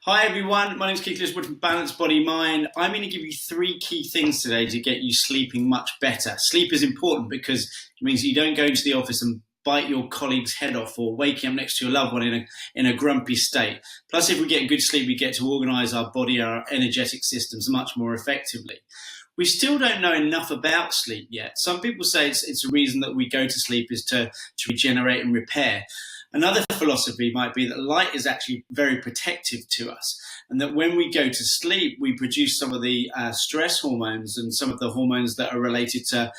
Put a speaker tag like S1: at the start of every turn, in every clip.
S1: Hi everyone, my name is Keith Liswood from Balanced Body Mind. I'm going to give you three key things today to get you sleeping much better. Sleep is important because it means you don't go into the office and bite your colleague's head off or waking up next to your loved one in a grumpy state. Plus, if we get good sleep, we get to organise our body, our energetic systems much more effectively. We still don't know enough about sleep yet. Some people say it's a reason that we go to sleep is to regenerate and repair. Another philosophy might be that light is actually very protective to us, and that when we go to sleep, we produce some of the stress hormones and some of the hormones that are related to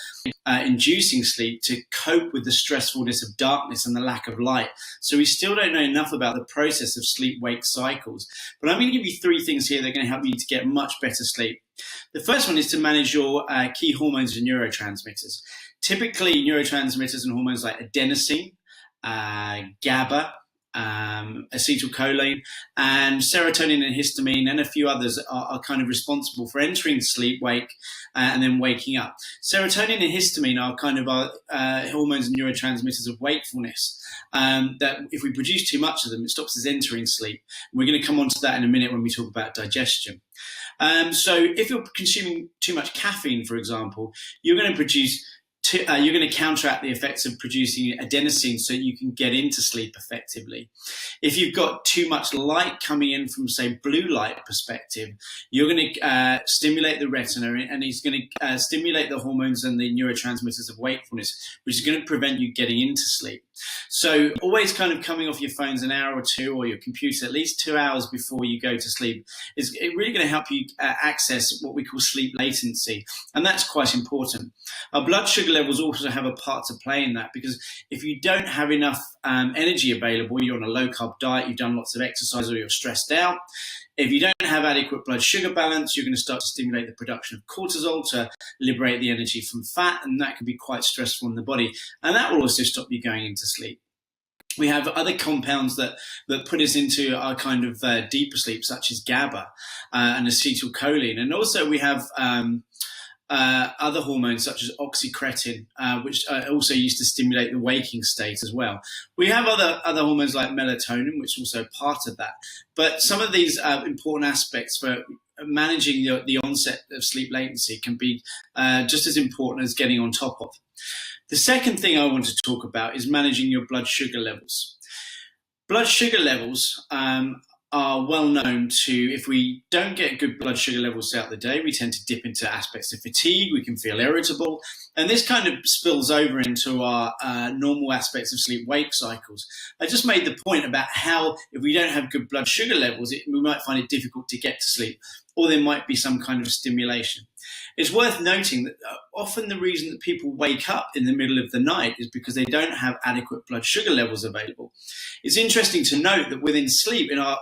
S1: inducing sleep to cope with the stressfulness of darkness and the lack of light. So we still don't know enough about the process of sleep-wake cycles. But I'm going to give you three things here that are going to help you to get much better sleep. The first one is to manage your key hormones and neurotransmitters. Typically, neurotransmitters and hormones like adenosine, GABA, acetylcholine, and serotonin and histamine, and a few others are kind of responsible for entering sleep, wake, and then waking up. Serotonin and histamine are kind of our hormones and neurotransmitters of wakefulness. That if we produce too much of them, it stops us entering sleep. We're going to come on to that in a minute when we talk about digestion. So if you're consuming too much caffeine, for example, you're going to counteract the effects of producing adenosine so you can get into sleep effectively. If you've got too much light coming in from, say, blue light perspective, you're going to stimulate the retina, and it's going to stimulate the hormones and the neurotransmitters of wakefulness, which is going to prevent you getting into sleep. So always kind of coming off your phones an hour or two, or your computer at least 2 hours before you go to sleep is really going to help you access what we call sleep latency. And that's quite important. Our blood sugar levels also have a part to play in that, because if you don't have enough energy available, you're on a low carb diet, you've done lots of exercise, or you're stressed out. If you don't have adequate blood sugar balance, you're going to start to stimulate the production of cortisol to liberate the energy from fat, and that can be quite stressful in the body. And that will also stop you going into sleep. We have other compounds that put us into our kind of deeper sleep, such as GABA and acetylcholine. And also we have other hormones such as oxycretin, which are also used to stimulate the waking state as well. We have other hormones like melatonin, which is also part of that. But some of these important aspects for managing the onset of sleep latency can be just as important as getting on top of. The second thing I want to talk about is managing your blood sugar levels. Blood sugar levels are well known to, if we don't get good blood sugar levels throughout the day, we tend to dip into aspects of fatigue, we can feel irritable, and this kind of spills over into our normal aspects of sleep-wake cycles. I just made the point about how if we don't have good blood sugar levels, we might find it difficult to get to sleep, or there might be some kind of stimulation. It's worth noting that often the reason that people wake up in the middle of the night is because they don't have adequate blood sugar levels available. It's interesting to note that within sleep, in our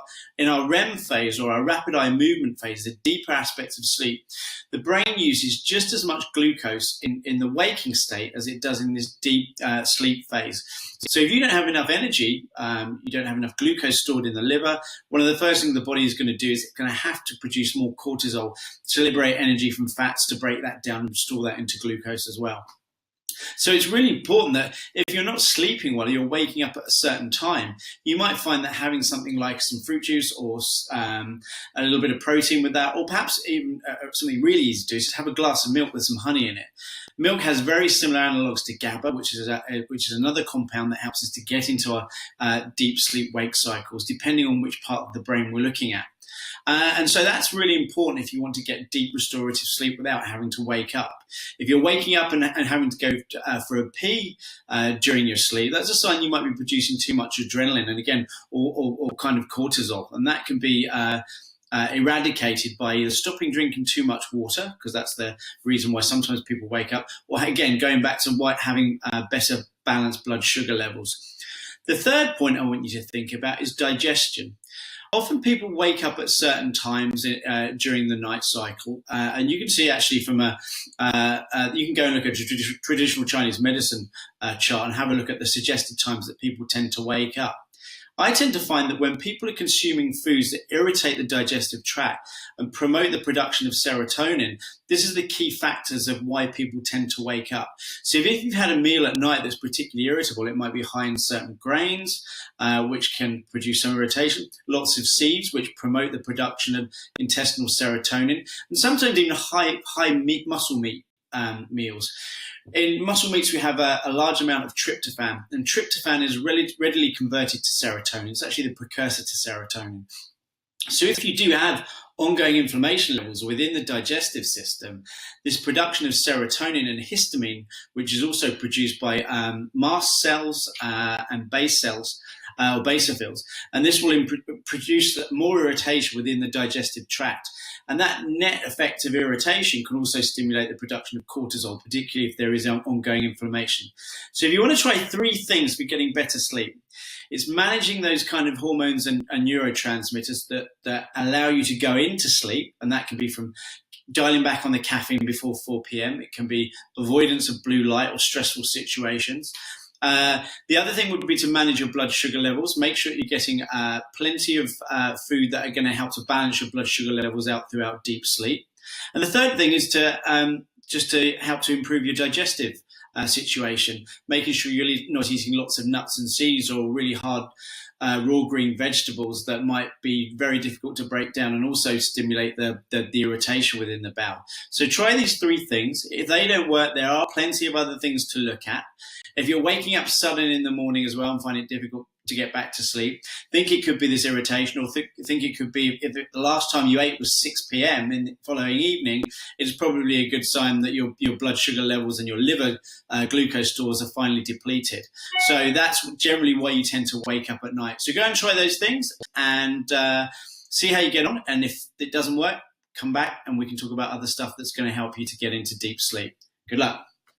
S1: REM phase, or our rapid eye movement phase, the deeper aspects of sleep, the brain uses just as much glucose in the waking state as it does in this deep sleep phase. So if you don't have enough energy, you don't have enough glucose stored in the liver, one of the first things the body is going to do is it's going to have to produce more cortisol to liberate energy from fats, to break that down and store that into glucose as well. So it's really important that if you're not sleeping well, you're waking up at a certain time, you might find that having something like some fruit juice or a little bit of protein with that, or perhaps even something really easy to do, is have a glass of milk with some honey in it. Milk has very similar analogues to GABA, which is another compound that helps us to get into our deep sleep-wake cycles, depending on which part of the brain we're looking at. And so that's really important if you want to get deep restorative sleep without having to wake up. If you're waking up and having to go for a pee during your sleep, that's a sign you might be producing too much adrenaline, and again, or kind of cortisol. And that can be eradicated by either stopping drinking too much water, because that's the reason why sometimes people wake up, or again, going back to having better balanced blood sugar levels. The third point I want you to think about is digestion. Often people wake up at certain times during the night cycle, and you can see actually from you can go and look at a traditional Chinese medicine chart and have a look at the suggested times that people tend to wake up. I tend to find that when people are consuming foods that irritate the digestive tract and promote the production of serotonin, this is the key factors of why people tend to wake up. So if you've had a meal at night that's particularly irritable, it might be high in certain grains, which can produce some irritation, lots of seeds, which promote the production of intestinal serotonin, and sometimes even high meat, muscle meat meals. In muscle meats, we have a large amount of tryptophan, and tryptophan is readily converted to serotonin. It's actually the precursor to serotonin. So if you do have ongoing inflammation levels within the digestive system, this production of serotonin and histamine, which is also produced by mast cells and base cells, or basophils, and this will produce more irritation within the digestive tract. And that net effect of irritation can also stimulate the production of cortisol, particularly if there is ongoing inflammation. So if you want to try 3 things for getting better sleep, it's managing those kind of hormones and neurotransmitters that allow you to go into sleep, and that can be from dialing back on the caffeine before 4 p.m. It can be avoidance of blue light or stressful situations. The other thing would be to manage your blood sugar levels. Make sure you're getting plenty of food that are going to help to balance your blood sugar levels out throughout deep sleep. And the third thing is to just to help to improve your digestive situation, making sure you're not eating lots of nuts and seeds or really hard raw green vegetables that might be very difficult to break down and also stimulate the irritation within the bowel. So try these 3 things. If they don't work, there are plenty of other things to look at. If you're waking up sudden in the morning as well and find it difficult to get back to sleep, think it could be this irritation, or think it could be if the last time you ate was 6 p.m. in the following evening, it's probably a good sign that your blood sugar levels and your liver glucose stores are finally depleted. So that's generally why you tend to wake up at night. So go and try those things and see how you get on. And if it doesn't work, come back and we can talk about other stuff that's going to help you to get into deep sleep. Good luck.